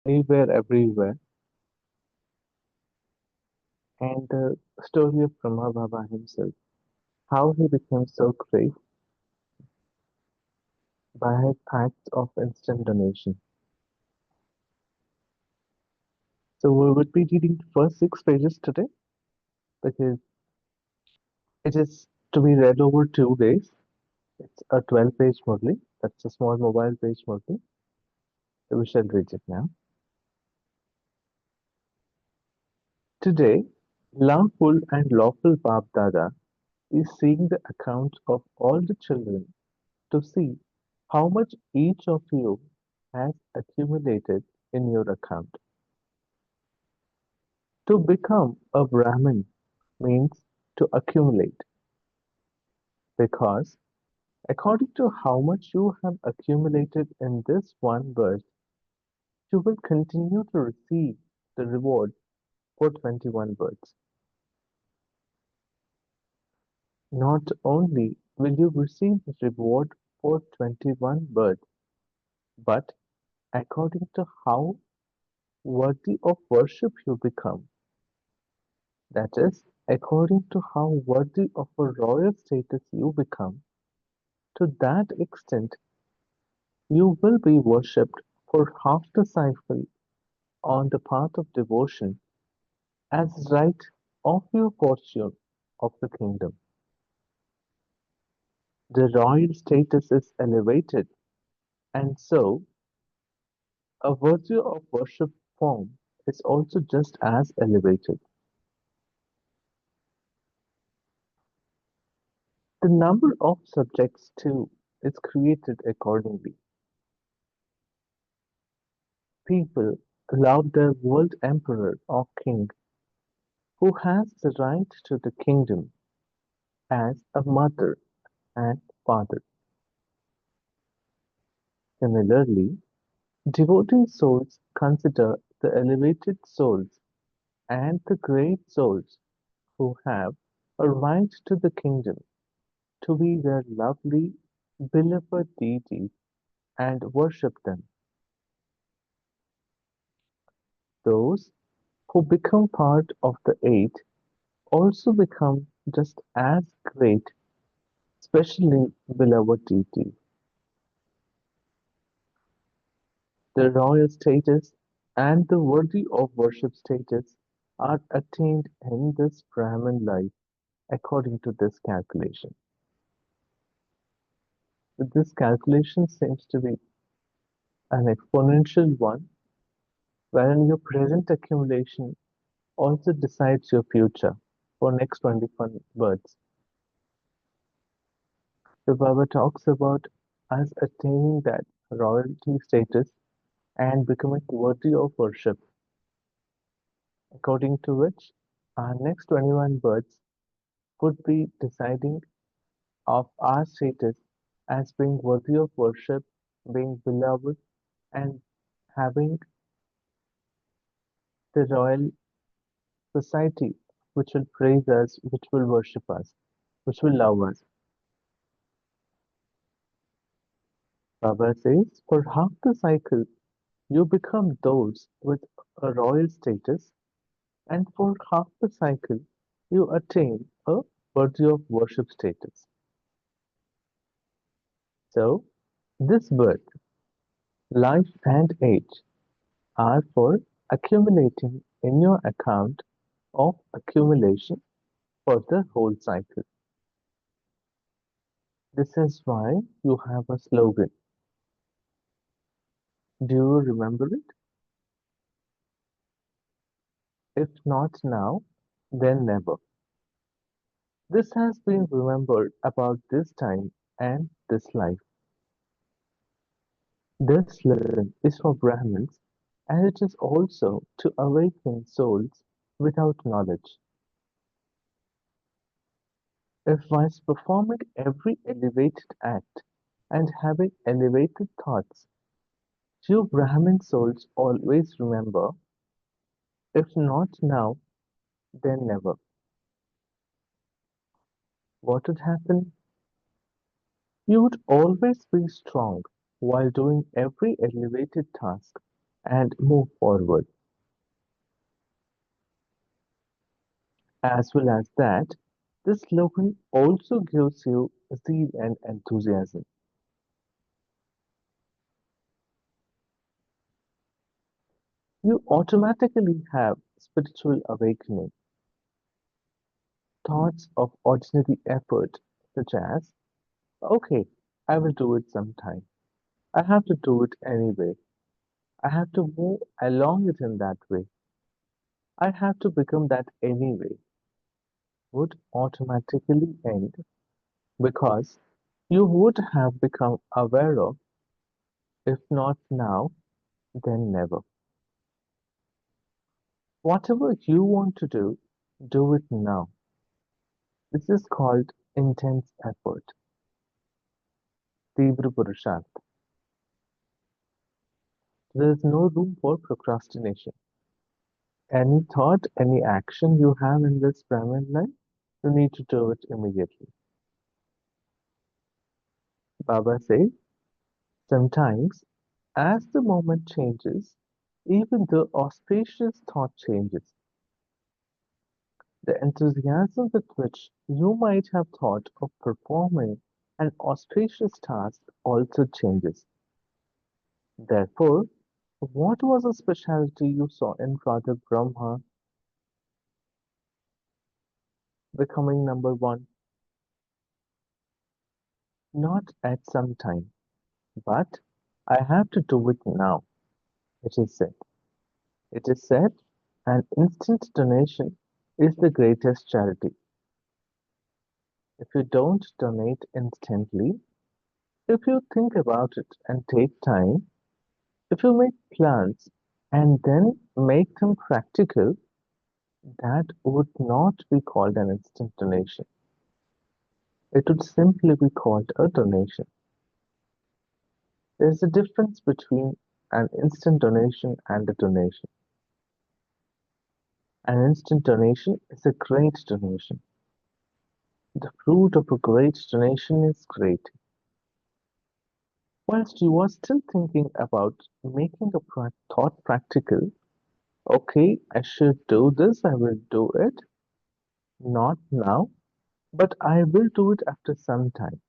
Anywhere, everywhere, and the story of Brahma Baba himself, how he became so great by his acts of instant donation. So we would be reading the first 6 pages today because it is to be read over 2 days. It's a 12-page Murli. That's a small mobile page Murli. So we shall read it now. Today, loveful and lawful Bab Dada is seeing the accounts of all the children to see how much each of you has accumulated in your account. To become a Brahmin means to accumulate, because according to how much you have accumulated in this one birth, you will continue to receive the reward for 21 births. Not only will you receive the reward for 21 births, but according to how worthy of worship you become, that is, according to how worthy of a royal status you become, to that extent you will be worshipped for half the cycle on the path of devotion as right of your fortune of the kingdom. The royal status is elevated, and so a virtue of worship form is also just as elevated. The number of subjects too is created accordingly. People love their world emperor or king who has the right to the kingdom as a mother and father. Similarly, devotee souls consider the elevated souls and the great souls who have a right to the kingdom to be their lovely, beloved deities and worship them. Those who become part of the eight also become just as great, specially beloved deities. The royal status and the worthy of worship status are attained in this Brahman life according to this calculation. But this calculation seems to be an exponential one, wherein your present accumulation also decides your future for next 21 births. The Baba talks about us attaining that royalty status and becoming worthy of worship, according to which our next 21 births would be deciding of our status as being worthy of worship, being beloved, and having the royal society which will praise us, which will worship us, which will love us. Baba says, for half the cycle, you become those with a royal status, and for half the cycle, you attain a worthy of worship status. So, this birth, life, and age are for accumulating in your account of accumulation for the whole cycle. This is why you have a slogan. Do you remember it? If not now, then never. This has been remembered about this time and this life. This lesson is for Brahmins, and it is also to awaken souls without knowledge. If whilst performing every elevated act and having elevated thoughts, you Brahmin souls always remember, if not now, then never. What would happen? You would always be strong while doing every elevated task and move forward. As well as that, this slogan also gives you zeal and enthusiasm. You automatically have spiritual awakening, thoughts of ordinary effort, such as, okay, I will do it sometime. I have to do it anyway. I have to move along it in that way. I have to become that anyway, would automatically end because you would have become aware of, if not now, then never. Whatever you want to do it now. This is called intense effort, Tibra Purusharth. There is no room for procrastination. Any thought, any action you have in this Brahmin life, you need to do it immediately. Baba says, sometimes, as the moment changes, even the auspicious thought changes. The enthusiasm with which you might have thought of performing an auspicious task also changes. Therefore, what was the specialty you saw in Father Brahma becoming number one? Not at some time, but I have to do it now, it is said. It is said an instant donation is the greatest charity. If you don't donate instantly, if you think about it and take time, if you make plans and then make them practical, that would not be called an instant donation. It would simply be called a donation. There's a difference between an instant donation and a donation. An instant donation is a great donation. The fruit of a great donation is great. Whilst you are still thinking about making a thought practical, okay, I should do this, I will do it. Not now, but I will do it after some time.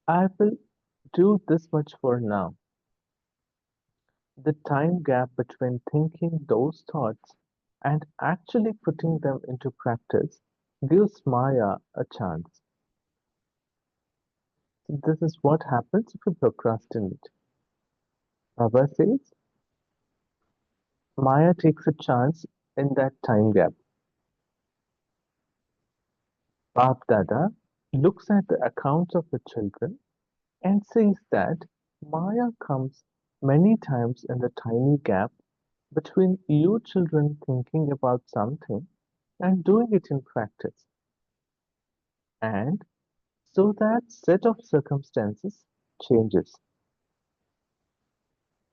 I will do this much for now. The time gap between thinking those thoughts and actually putting them into practice gives Maya a chance. So this is what happens if you procrastinate. Baba says Maya takes a chance in that time gap. Bab Dada looks at the accounts of the children and sees that Maya comes many times in the tiny gap between you children thinking about something and doing it in practice. And so that set of circumstances changes.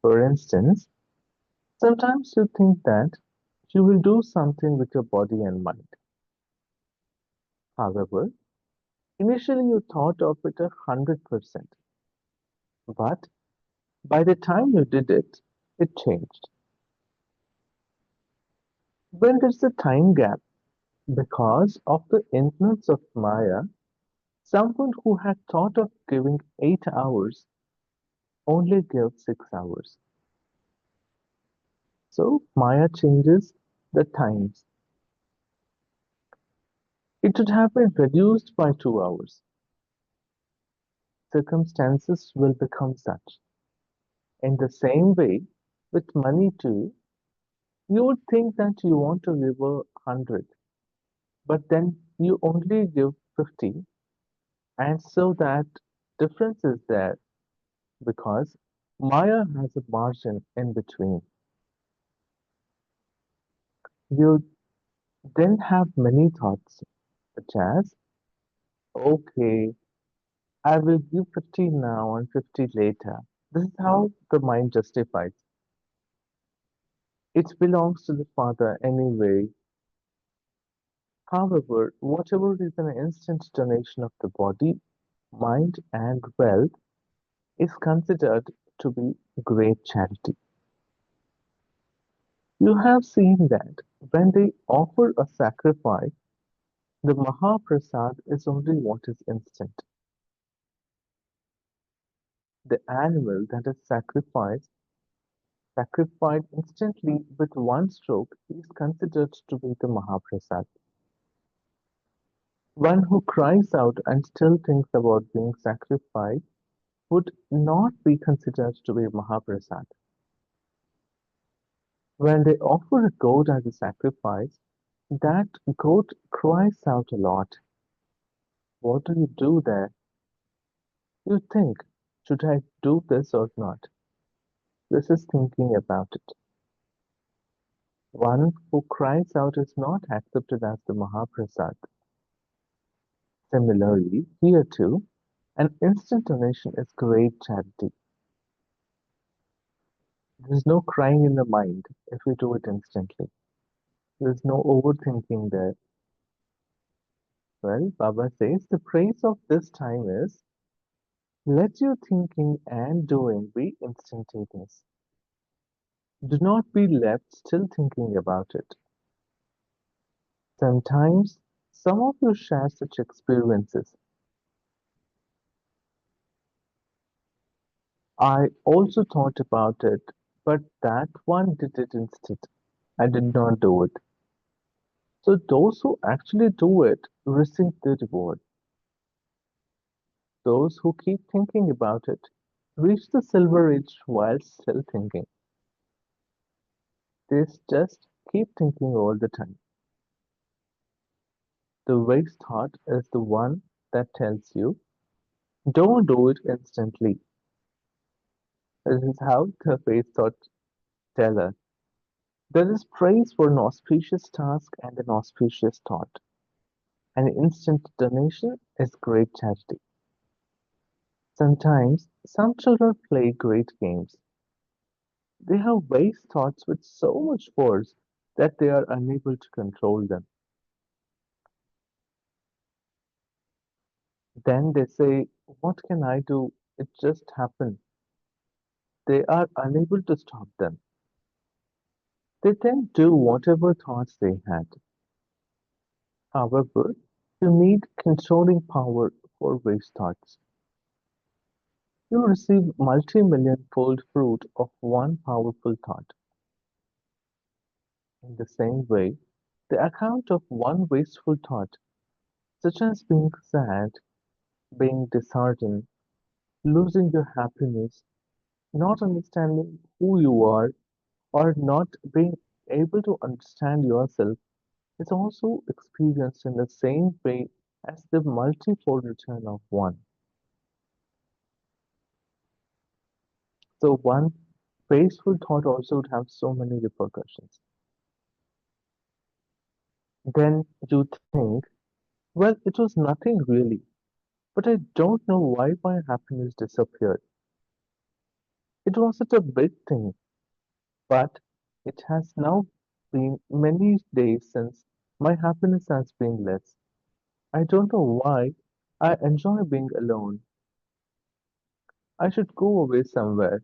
For instance, sometimes you think that you will do something with your body and mind. However, initially you thought of it 100%, but by the time you did it, it changed. When there's a time gap because of the influence of Maya, someone who had thought of giving 8 hours only gives 6 hours. So Maya changes the times. It should have been reduced by 2 hours. Circumstances will become such. In the same way, with money too, you would think that you want to give 100, but then you only give 50, and so that difference is there because Maya has a margin in between. You then have many thoughts, such as, okay, I will give 50 now and 50 later. This is how the mind justifies. It belongs to the Father anyway. However, whatever is an instant donation of the body, mind, and wealth is considered to be great charity. You have seen that when they offer a sacrifice, the Mahaprasad is only what is instant. The animal that is sacrificed instantly with one stroke, is considered to be the Mahaprasad. One who cries out and still thinks about being sacrificed would not be considered to be Mahaprasad. When they offer a goat as a sacrifice, that goat cries out a lot. What do you do there? You think, should I do this or not? This is thinking about it. One who cries out is not accepted as the Mahaprasad. Similarly, here too, an instant donation is great charity. There is no crying in the mind if we do it instantly. There is no overthinking there. Well, Baba says the praise of this time is let your thinking and doing be instantaneous. Do not be left still thinking about it. Sometimes some of you share such experiences. I also thought about it, but that one did it instead. I did not do it. So those who actually do it receive the reward. Those who keep thinking about it reach the silver age while still thinking. They just keep thinking all the time. The wise thought is the one that tells you, don't do it instantly. This is how the wise thought tell us. There is praise for an auspicious task and an auspicious thought. An instant donation is great charity. Sometimes some children play great games. They have wise thoughts with so much force that they are unable to control them. Then they say, what can I do? It just happened. They are unable to stop them. They then do whatever thoughts they had. However, you need controlling power for wise thoughts. You receive multi-million fold fruit of one powerful thought. In the same way, the account of one wasteful thought, such as being sad, being disheartened, losing your happiness, not understanding who you are, or not being able to understand yourself, is also experienced in the same way as the multifold return of one. So, one wasteful thought also would have so many repercussions. Then you think, well, it was nothing really, but I don't know why my happiness disappeared. It wasn't a big thing, but it has now been many days since my happiness has been less. I don't know why I enjoy being alone. I should go away somewhere.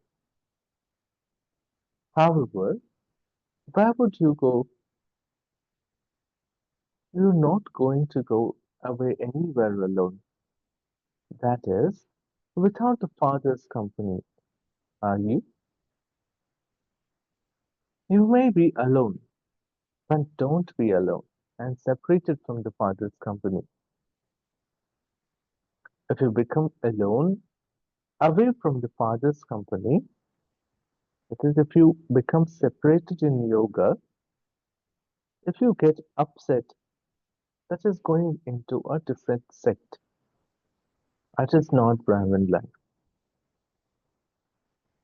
However, where would you go? You're not going to go away anywhere alone. That is, without the Father's company, are you? You may be alone, but don't be alone and separated from the Father's company. If you become alone, away from the Father's company, that is, if you become separated in yoga, if you get upset, that is going into a different sect. That is not Brahmin life.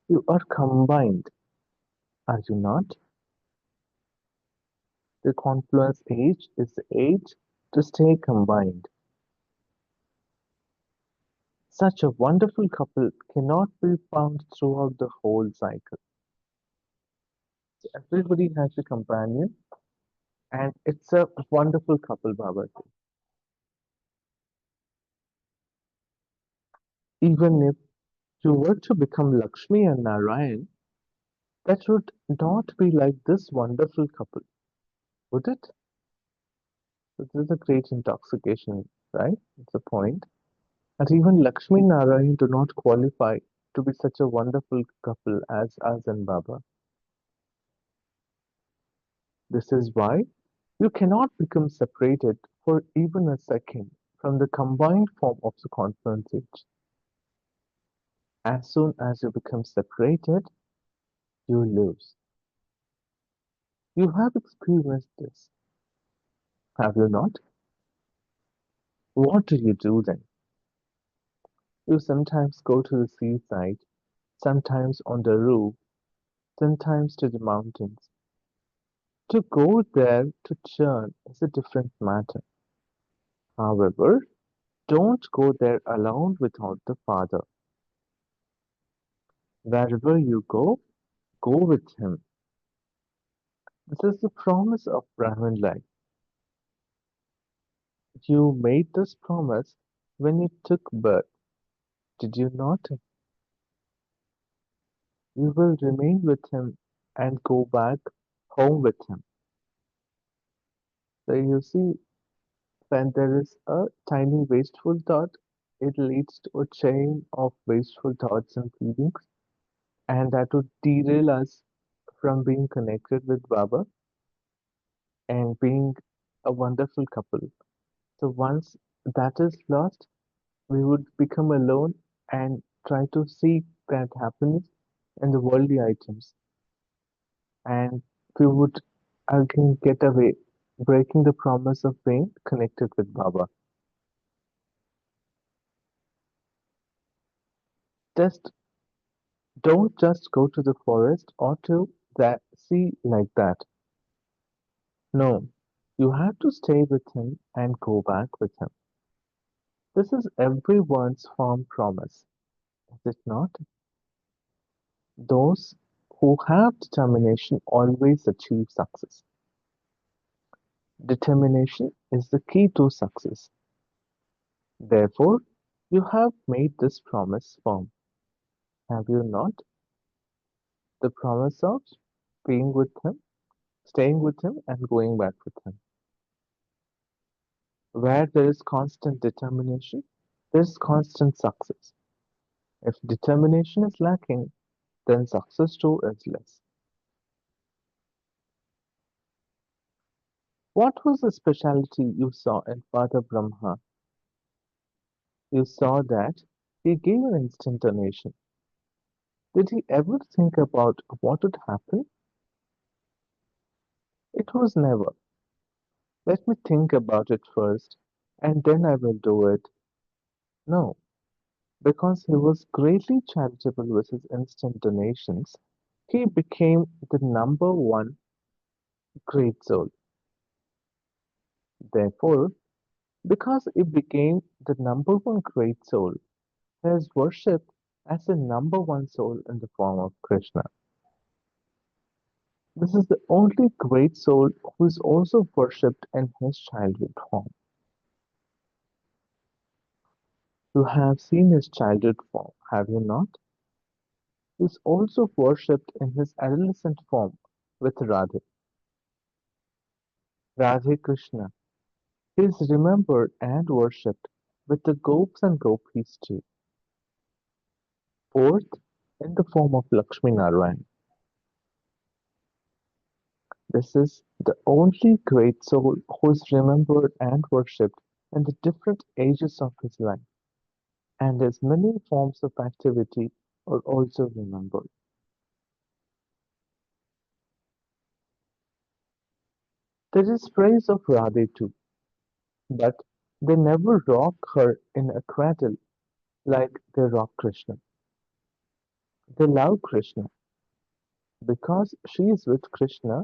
You are combined, are you not? The confluence age is the age to stay combined. Such a wonderful couple cannot be found throughout the whole cycle. So everybody has a companion, and it's a wonderful couple, Baba says. Even if you were to become Lakshmi and Narayan, that would not be like this wonderful couple, would it? So this is a great intoxication, right? It's a point. And even Lakshmi and Narayan do not qualify to be such a wonderful couple as us and Baba. This is why you cannot become separated for even a second from the combined form of the conference age. As soon as you become separated, you lose. You have experienced this, have you not? What do you do then? You sometimes go to the seaside, sometimes on the roof, sometimes to the mountains. To go there to churn is a different matter. However, don't go there alone without the Father. Wherever you go with Him. This is the promise of Brahmin life. You made this promise when you took birth, did you not? You will remain with Him and go back home with Him. So you see, when there is a tiny wasteful thought, it leads to a chain of wasteful thoughts and feelings, and that would derail us from being connected with Baba and being a wonderful couple. So once that is lost, we would become alone and try to seek that happiness in the worldly items, and we would again get away, breaking the promise of being connected with Baba. Just don't just go to the forest or to the sea like that. No, you have to stay with him and go back with him. This is everyone's firm promise, is it not? Those who have determination always achieve success. Determination is the key to success. Therefore, you have made this promise firm, have you not? The promise of being with him, staying with him, and going back with him. Where there is constant determination, there is constant success. If determination is lacking, then success too is less. What was the specialty you saw in Father Brahma? You saw that he gave an instant donation. Did he ever think about what would happen? It was never. Let me think about it first, and then I will do it. No, because he was greatly charitable with his instant donations, he became the number one great soul. Therefore, because he became the number one great soul, he is worshipped as the number one soul in the form of Krishna. This is the only great soul who is also worshipped in his childhood form. You have seen his childhood form, have you not? He is also worshipped in his adolescent form with Radhe. Radhe Krishna. He is remembered and worshipped with the gopis and gopis too. Fourth, in the form of Lakshmi Narayan. This is the only great soul who is remembered and worshipped in the different ages of his life, and his many forms of activity are also remembered. There is praise of Radhe too, but they never rock her in a cradle like they rock Krishna. They love Krishna. Because she is with Krishna,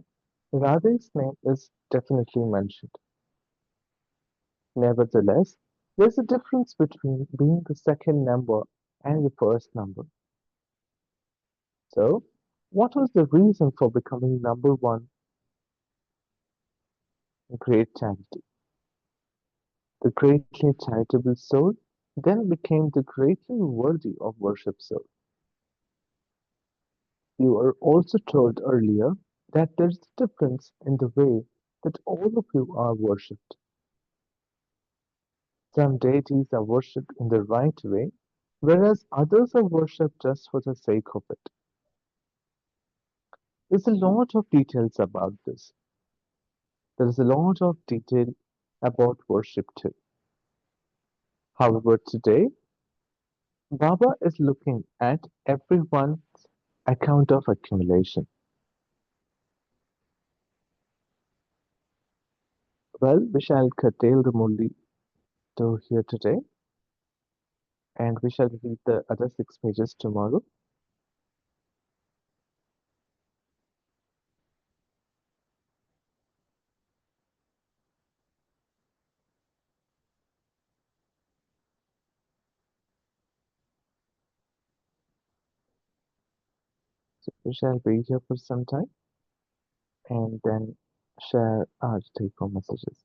Radha's name is definitely mentioned. Nevertheless, there's a difference between being the second number and the first number. So, what was the reason for becoming number one? Great charity. The greatly charitable soul then became the greatly worthy of worship soul. You were also told earlier that there is a difference in the way that all of you are worshipped. Some deities are worshipped in the right way, whereas others are worshipped just for the sake of it. There's a lot of details about this. There is a lot of detail about worship too. However, today, Baba is looking at everyone's account of accumulation. Well, we shall curtail the Murli to here today, and we shall read the other 6 pages tomorrow. So we shall be here for some time and then share our take-home messages.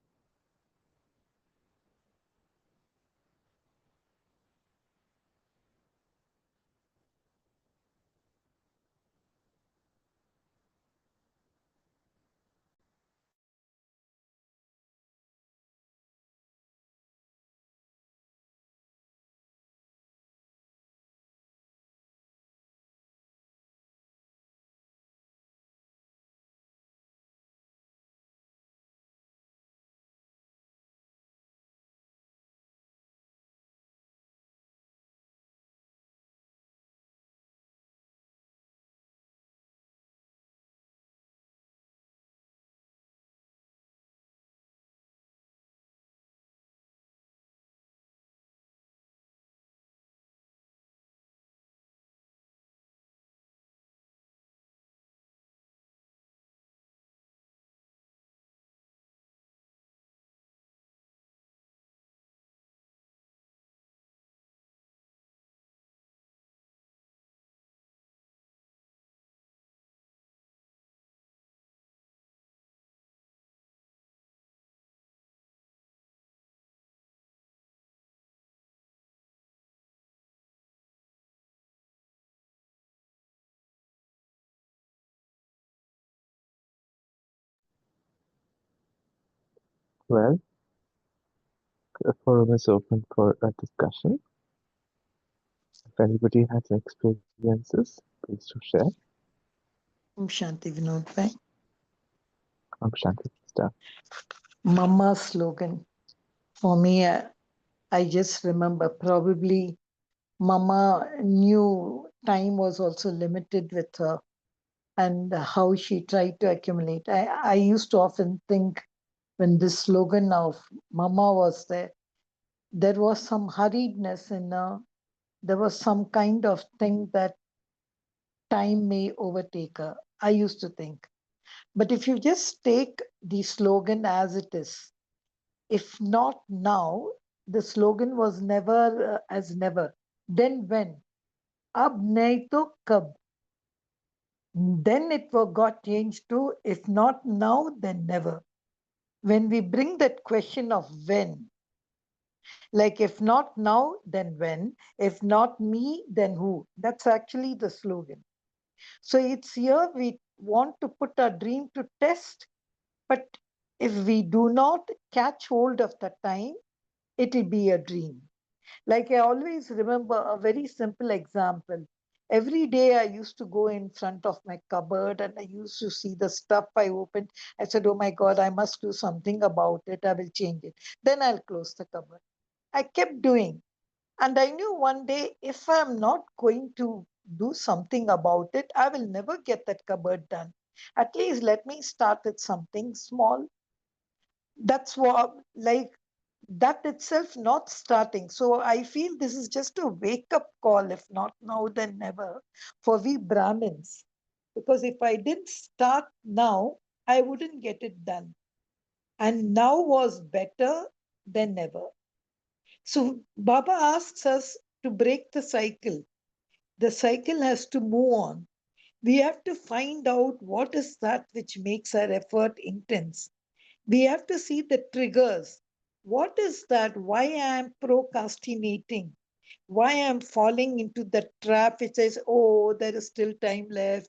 Well, the forum is open for a discussion. If anybody has experiences, please do share. Shanti Vinod Bhai. Shanti Sister. Mama's slogan. For me, I just remember probably Mama knew time was also limited with her and how she tried to accumulate. I used to often think when this slogan of Mama was there, there was some hurriedness in her. There was some kind of thing that time may overtake her. I used to think. But if you just take the slogan as it is, if not now, the slogan was never as never. Then when? Ab nahi to kab? Then it got changed to if not now, then never. When we bring that question of when, like if not now, then when? If not me, then who? That's actually the slogan. So it's here we want to put our dream to test, but if we do not catch hold of the time, it'll be a dream. Like I always remember a very simple example. Every day I used to go in front of my cupboard and I used to see the stuff I opened. I said, oh my God, I must do something about it. I will change it. Then I'll close the cupboard. I kept doing. And I knew one day if I'm not going to do something about it, I will never get that cupboard done. At least let me start with something small. That's what, like, that itself not starting. So I feel this is just a wake up call, if not now, then never, for we Brahmins. Because if I didn't start now, I wouldn't get it done. And now was better than never. So Baba asks us to break the cycle. The cycle has to move on. We have to find out what is that which makes our effort intense. We have to see the triggers. What is that? Why I am procrastinating? Why I am falling into the trap which says, oh, there is still time left.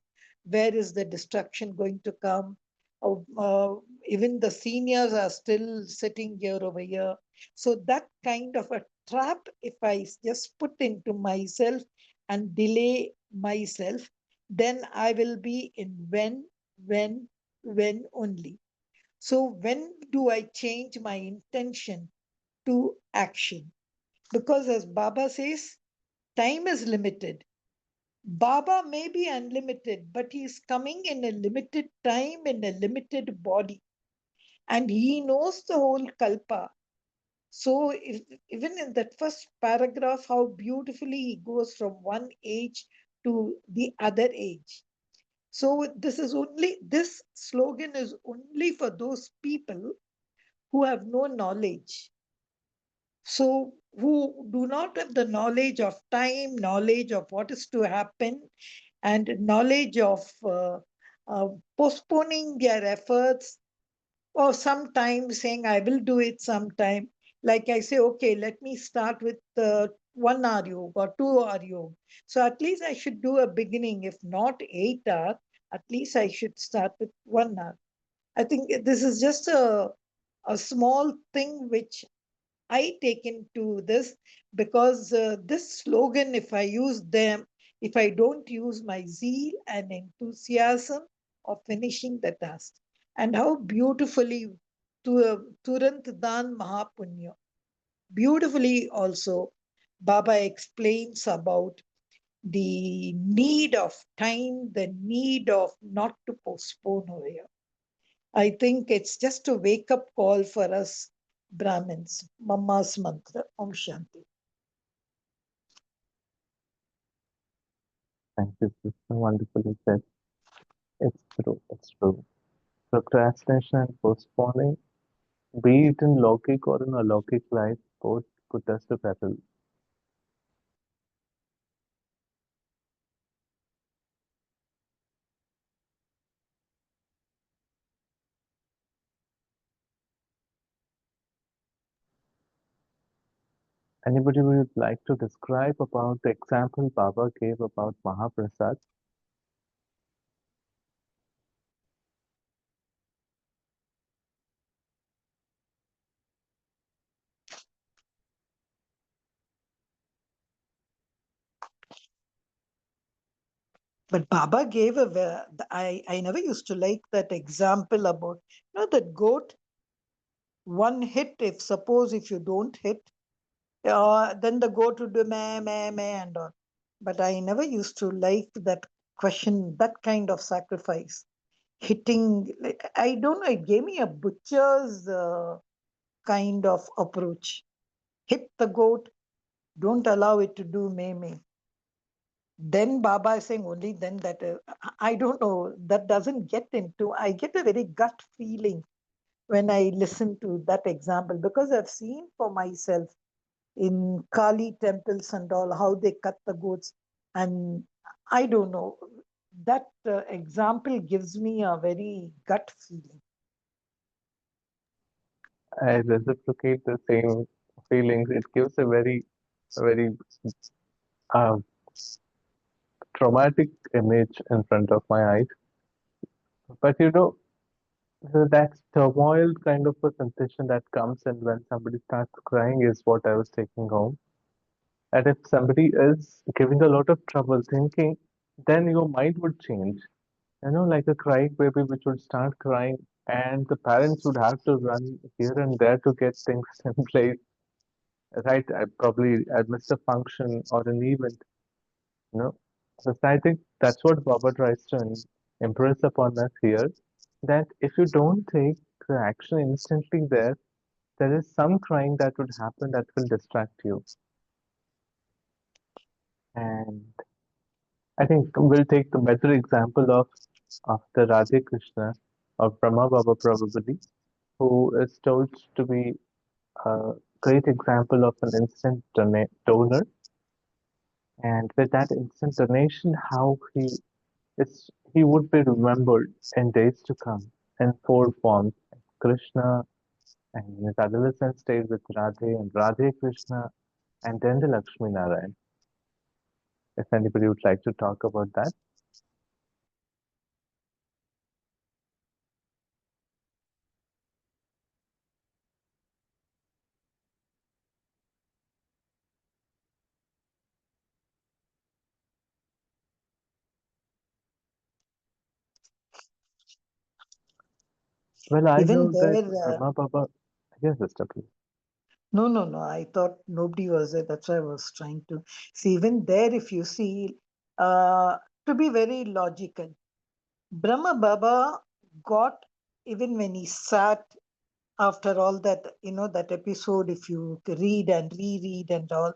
where is the destruction going to come? Oh, even the seniors are still sitting year over year. So that kind of a trap, if I just put into myself and delay myself, then I will be in when only. So when do I change my intention to action? Because as Baba says, time is limited. Baba may be unlimited, but he is coming in a limited time, in a limited body, and he knows the whole Kalpa. So, even in that first paragraph, how beautifully he goes from one age to the other age. So, this slogan is only for those people who have no knowledge. So, who do not have the knowledge of time, knowledge of what is to happen, and knowledge of uh, postponing their efforts, or sometimes saying, I will do it sometime. Like I say, okay, let me start with 1 hour yoga or 2 hour yoga. So at least I should do a beginning, if not 8 hours, at least I should start with 1 hour. I think this is just a small thing which I take into this, because this slogan, if I use them, if I don't use my zeal and enthusiasm of finishing the task, and how beautifully Turant Dan Mahapunya, beautifully also, Baba explains about the need of time, the need of not to postpone over here. I think it's just a wake up call for us Brahmins. Mama's mantra, Om Shanti. Thank you, sister. Wonderfully said. It's true. It's true. Procrastination and postponing, be it in Lokik or in alokik life, both put us to battle. Anybody would like to describe about the example Baba gave about Mahaprasad? But Baba gave I never used to like that example about, that goat, one hit, if suppose if you don't hit, then the goat would do meh, meh, meh and all. But I never used to like that question, that kind of sacrifice. Hitting, I don't know, it gave me a butcher's kind of approach. Hit the goat, don't allow it to do meh, meh. Then Baba is saying only then that, I don't know, that doesn't get into, I get a very gut feeling when I listen to that example, because I've seen for myself in Kali temples and all how they cut the goats. And I don't know, that example gives me a very gut feeling. I reciprocate the same feelings. It gives a very uh, traumatic image in front of my eyes. But so that turmoil kind of a sensation that comes in when somebody starts crying is what I was taking home. And if somebody is giving a lot of trouble thinking, then your mind would change. Like a crying baby which would start crying, and the parents would have to run here and there to get things in place. Right? I missed a function or an event. You know, so I think that's what Baba tries to impress upon us here. That if you don't take the action instantly there is some crying that would happen that will distract you. And I think we'll take the better example of the Radhe Krishna or Brahma Baba probably, who is told to be a great example of an instant donor. And with that instant donation, how he would be remembered in days to come in four forms: Krishna, and in his adolescent stage with Radhe and Radhe Krishna, and then the Lakshmi Narayan. If anybody would like to talk about that. Well, I Even know that there, Brahma Baba. Yes, sister, please. no, no, no. I thought nobody was there. That's why I was trying to see. Even there, if you see, uh, to be very logical, Brahma Baba got, even when he sat after all that, that episode, if you read and reread and all,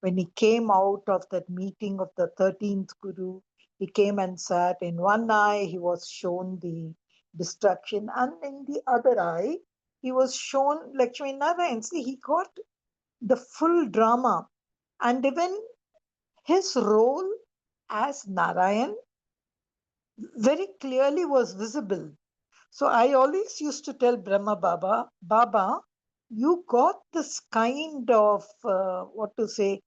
when he came out of that meeting of the 13th Guru, he came and sat. In one eye, he was shown the destruction, and in the other eye, he was shown Lakshmi Narayan. See, he got the full drama, and even his role as Narayan very clearly was visible. So I always used to tell Brahma Baba, Baba, you got this kind of, what to say,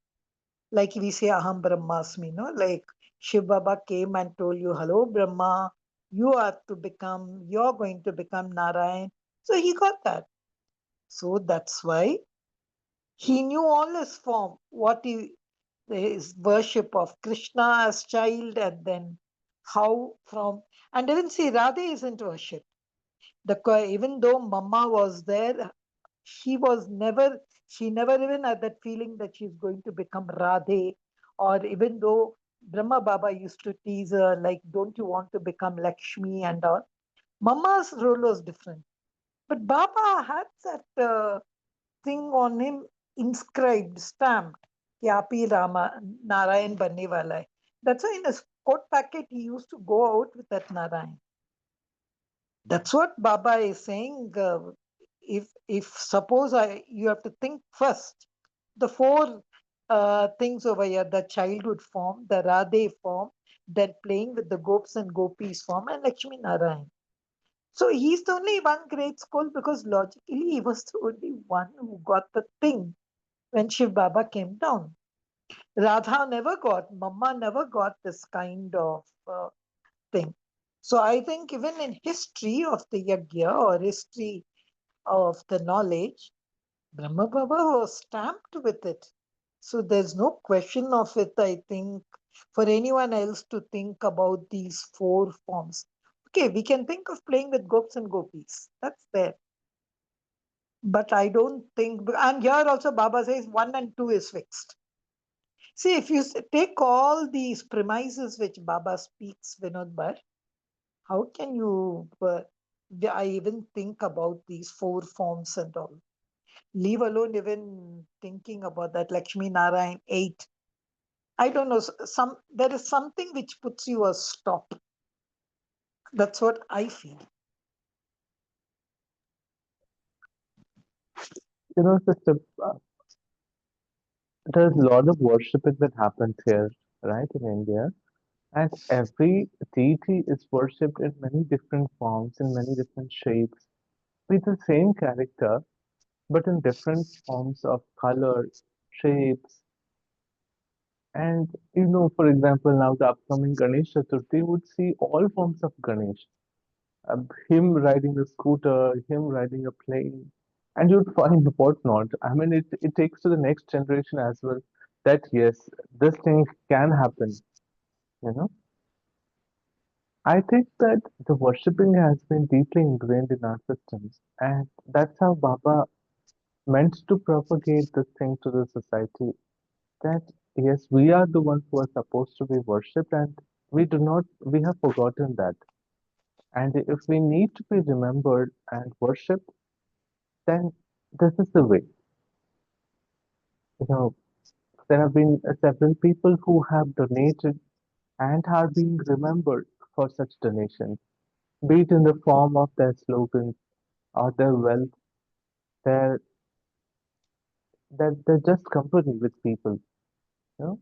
like we say Aham Brahmasmi, no? Like Shiv Baba came and told you, hello Brahma, you're going to become Narayan. So he got that. So that's why he knew all his form, what he his worship of Krishna as child, and then how from, and even see Radhe isn't worship. Even though Mama was there, she never even had that feeling that she's going to become Radhe, or even though Brahma Baba used to tease her, like, don't you want to become Lakshmi and all. Mama's role was different. But Baba had that thing on him inscribed, stamped, कि आप ही Rama, Narayan बनने वाला है. That's why in his coat packet he used to go out with that Narayan. That's what Baba is saying. If suppose you have to think first, the four things over here: the childhood form, the Radhe form, then playing with the gopis and gopis form, and Lakshmi Narayan. So he's the only one great soul because logically he was the only one who got the thing when Shiv Baba came down. Radha never got, Mama never got this kind of thing. So I think even in history of the yagya or history of the knowledge, Brahma Baba was stamped with it. So there's no question of it, I think, for anyone else to think about these four forms. Okay, we can think of playing with gopis and gopis. That's there. But I don't think, and here also Baba says one and two is fixed. See, if you take all these premises which Baba speaks, Vinod Bhatt, how can you, I even think about these four forms and all? Leave alone even thinking about that Lakshmi Narayan 8. I don't know, there is something which puts you a stop. That's what I feel. Sister, there's a lot of worshiping that happens here, right, in India. And every deity is worshipped in many different forms, in many different shapes, with the same character, but in different forms of color, shapes. And for example, now the upcoming Ganesh Chaturthi would see all forms of Ganesh. Him riding a scooter, him riding a plane, and you'd find what not. I mean, it takes to the next generation as well that yes, this thing can happen. You know, I think that the worshipping has been deeply ingrained in our systems, and that's how Baba meant to propagate this thing to the society. That yes, we are the ones who are supposed to be worshipped, and we have forgotten that. And if we need to be remembered and worshipped, then this is the way. You know, there have been several people who have donated and are being remembered for such donations, be it in the form of their slogans or their wealth, their their just company with people. You know,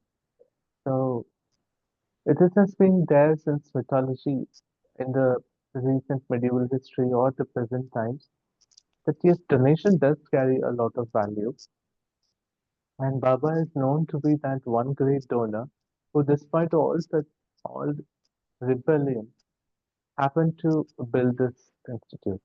so has been there since mythology in the recent medieval history or the present times. That yes, donation does carry a lot of value, and Baba is known to be that one great donor who, despite all rebellion, happened to build this institute.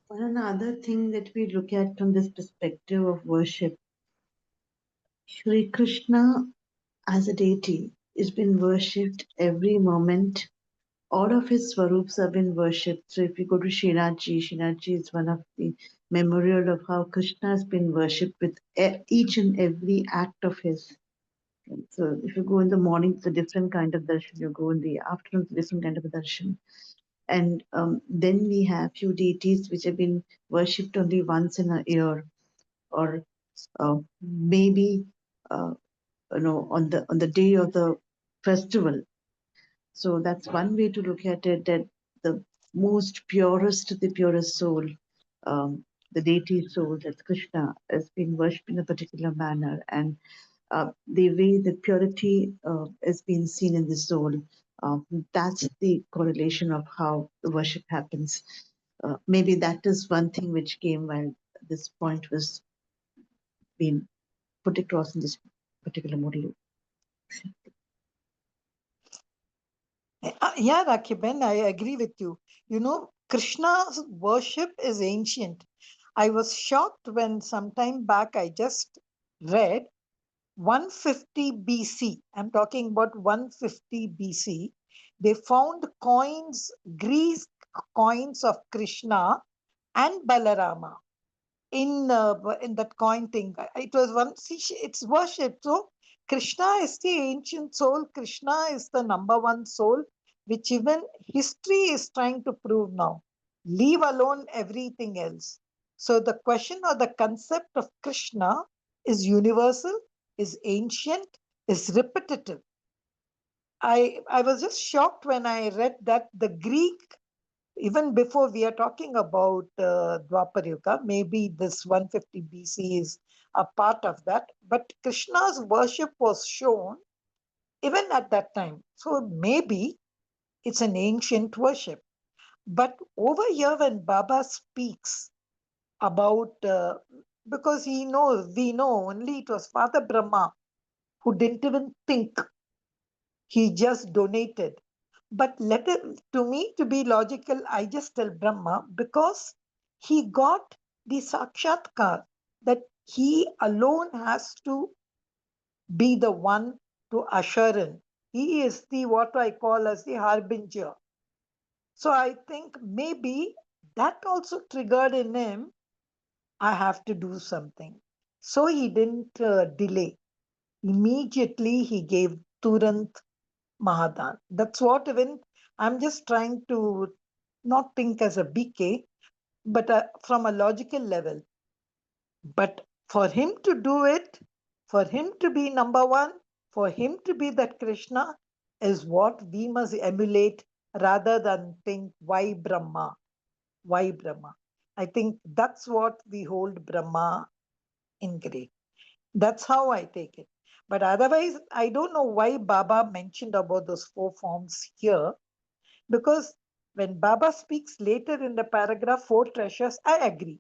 One another thing that we look at from this perspective of worship Shri Krishna as a deity is been worshipped every moment. All of his swarups have been worshipped. So if you go to Srinathji is one of the memorial of how Krishna has been worshipped with each and every act of his. So if you go in the morning, it's a different kind of darshan. You go in the afternoon, it's a different kind of a darshan. And then we have few deities which have been worshipped only once in a year, or maybe on the day of the festival. So that's one way to look at it. That the most purest of the purest soul, the deity soul, that's Krishna, is being worshipped in a particular manner, and the way the purity is being seen in the soul. Uh, that's the correlation of how the worship happens. Maybe that is one thing which came while this point was being put across in this particular module. Yeah, Rakiben, I agree with you. You know, Krishna's worship is ancient. I was shocked when sometime back I just read 150 BC. I'm talking about 150 BC. They found coins, Greek coins of Krishna and Balarama in that coin thing. It was one. See, it's worship. So Krishna is the ancient soul. Krishna is the number one soul, which even history is trying to prove now. Leave alone everything else. So the question or the concept of Krishna is universal, is ancient, is repetitive. I was just shocked when I read that the Greek, even before we are talking about Dwapar Yuga, maybe this 150 BC is a part of that, but Krishna's worship was shown even at that time. So maybe it's an ancient worship. But over here, when Baba speaks about, because we know only it was Father Brahma who didn't even think, he just donated. But let it, to me, to be logical, I just tell Brahma because he got the sakshatkar that he alone has to be the one to usher in. He is the what I call as the harbinger. So I think maybe that also triggered in him, I have to do something. So he didn't delay. Immediately he gave Turant Mahadan. That's what even I'm just trying to not think as a BK, but from a logical level. But for him to do it, for him to be number one, for him to be that Krishna is what we must emulate rather than think, why Brahma? Why Brahma? I think that's what we hold Brahma in great. That's how I take it. But otherwise, I don't know why Baba mentioned about those four forms here. Because when Baba speaks later in the paragraph, four treasures, I agree.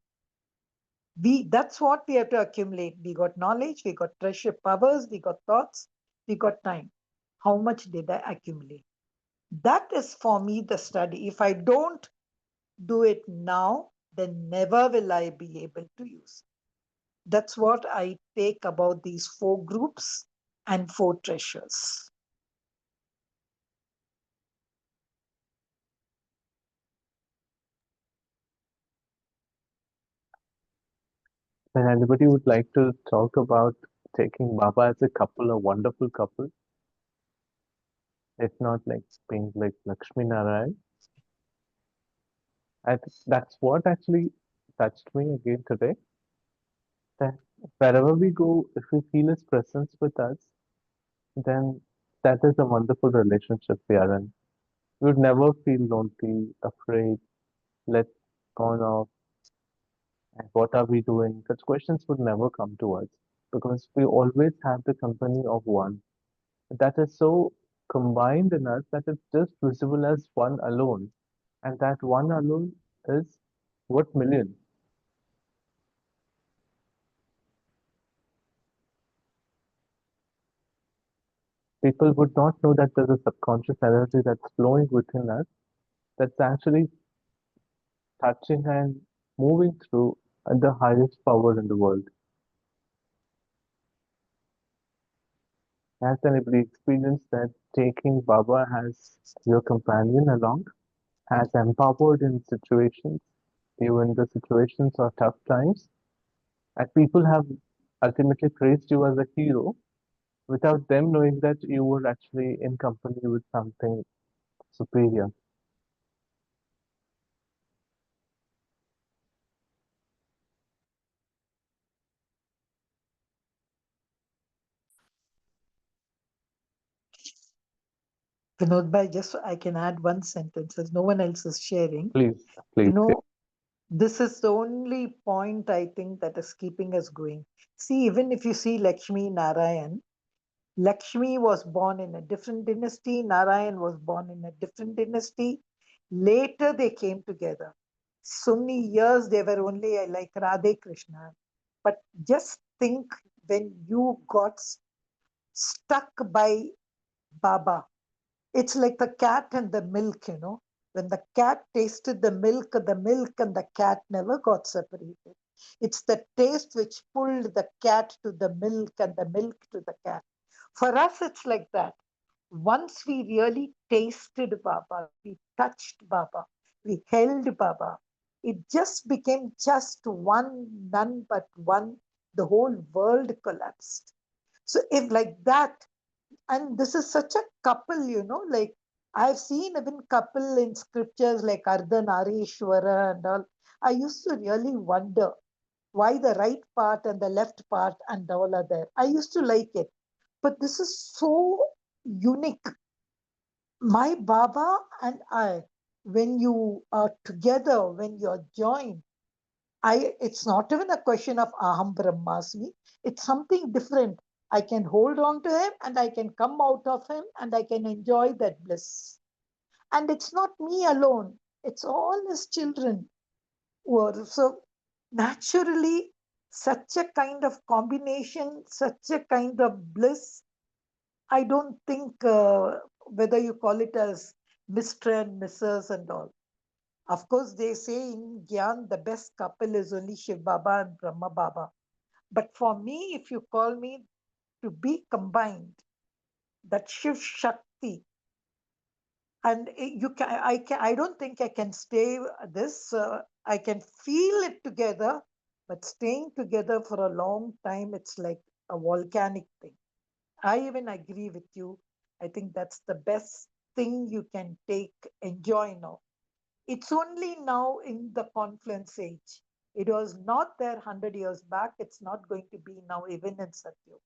That's what we have to accumulate. We got knowledge, we got treasure powers, we got thoughts, we got time. How much did I accumulate? That is for me the study. If I don't do it now, then never will I be able to use. That's what I take about these four groups and four treasures. When anybody would like to talk about taking Baba as a couple, a wonderful couple, it's not like being like Lakshmi Narayan. I think that's what actually touched me again today. That wherever we go, if we feel His presence with us, then that is a wonderful relationship we are in. We would never feel lonely, afraid, let gone off, and what are we doing? Such questions would never come to us because we always have the company of one that is so combined in us that it's just visible as one alone. And that one alone is what millions. People would not know that there's a subconscious energy that's flowing within us that's actually touching and moving through the highest power in the world. Has anybody experienced that taking Baba as your companion along has empowered in situations, even the situations of tough times, and people have ultimately praised you as a hero without them knowing that you were actually in company with something superior? Vinod Bhai, just I can add one sentence as no one else is sharing. Please, You please. know, this is the only point I think that is keeping us going. See, even if you see Lakshmi Narayan, Lakshmi was born in a different dynasty, Narayan was born in a different dynasty. Later they came together. So many years they were only like Radhe Krishna. But just think when you got stuck by Baba, it's like the cat and the milk, you know. When the cat tasted the milk and the cat never got separated. It's the taste which pulled the cat to the milk and the milk to the cat. For us, it's like that. Once we really tasted Baba, we touched Baba, we held Baba, it just became just one, none but one. The whole world collapsed. So, if like that, and this is such a couple, you know, like I've seen even couple in scriptures like Ardhanarishwara and all. I used to really wonder why the right part and the left part and all are there. I used to like it. But this is so unique. My Baba and I, when you are together, when you're joined, it's not even a question of Aham Brahmasmi. It's something different. I can hold on to him and I can come out of him and I can enjoy that bliss. And it's not me alone, it's all his children who are. So naturally, such a kind of combination, such a kind of bliss, I don't think whether you call it as Mr. and Mrs. and all. Of course, they say in Gyan, the best couple is only Shiv Baba and Brahma Baba. But for me, if you call me to be combined, that Shiv Shakti, and I don't think I can stay this. I can feel it together, but staying together for a long time, it's like a volcanic thing. I even agree with you. I think that's the best thing you can take, enjoy now. It's only now in the confluence age. It was not there 100 years back. It's not going to be now even in Satyu.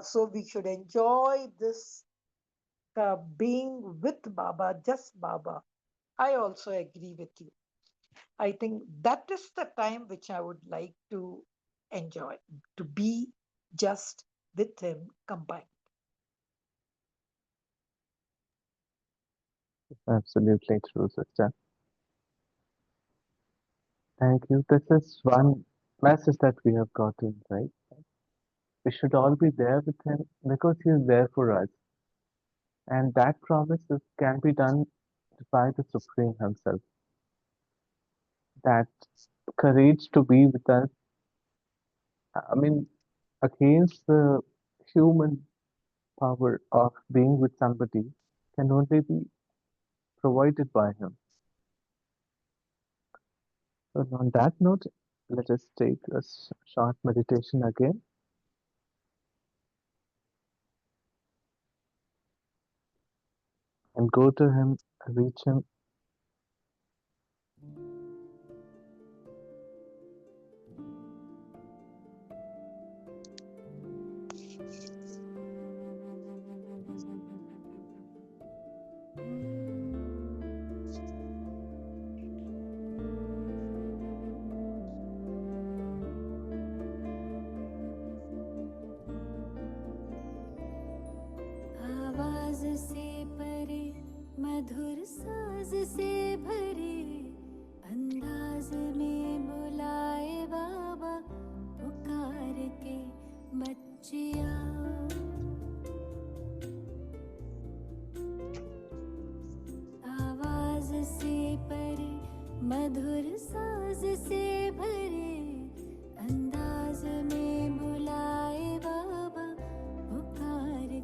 So we should enjoy this being with Baba, just Baba. I also agree with you. I think that is the time which I would like to enjoy, to be just with him combined. Absolutely true, sister. Thank you. This is one message that we have gotten, right? We should all be there with him because he is there for us. And that promise can be done by the Supreme Himself. That courage to be with us, I mean, against the human power of being with somebody, can only be provided by Him. So, on that note, let us take a short meditation again and go to Him, reach Him. आवाज से परे मधुर साज से भरे अंदाज में बुलाए बाबा पुकार के बच्चिया आवाज से परे मधुर साज से भरे अंदाज में बुलाए बाबा पुकार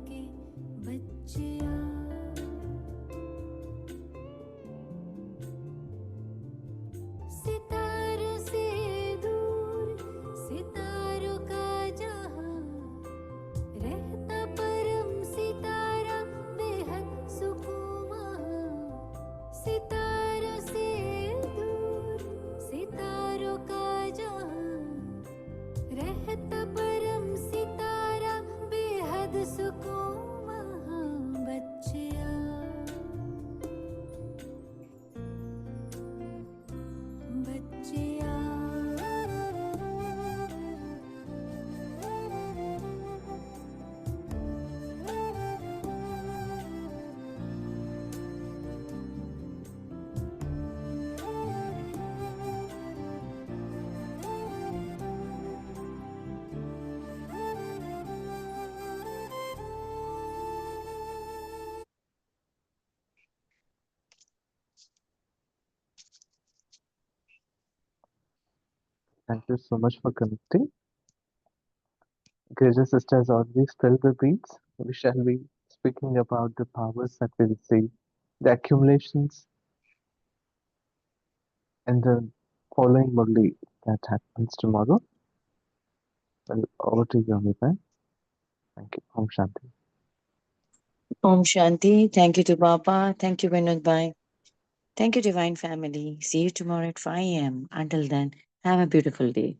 रहत परम सितारा बेहद सुकून वहाँ बच्चिया बच्चिया Thank you so much for connecting. Greater Sister has already spilled the beats. We shall be speaking about the powers that we receive, the accumulations, and the following Murli that happens tomorrow. Well, over to you, Amita. Thank you. Om Shanti. Om Shanti. Thank you to Baba. Thank you, Vinod Bhai. Thank you, Divine Family. See you tomorrow at 5 a.m. Until then, have a beautiful day.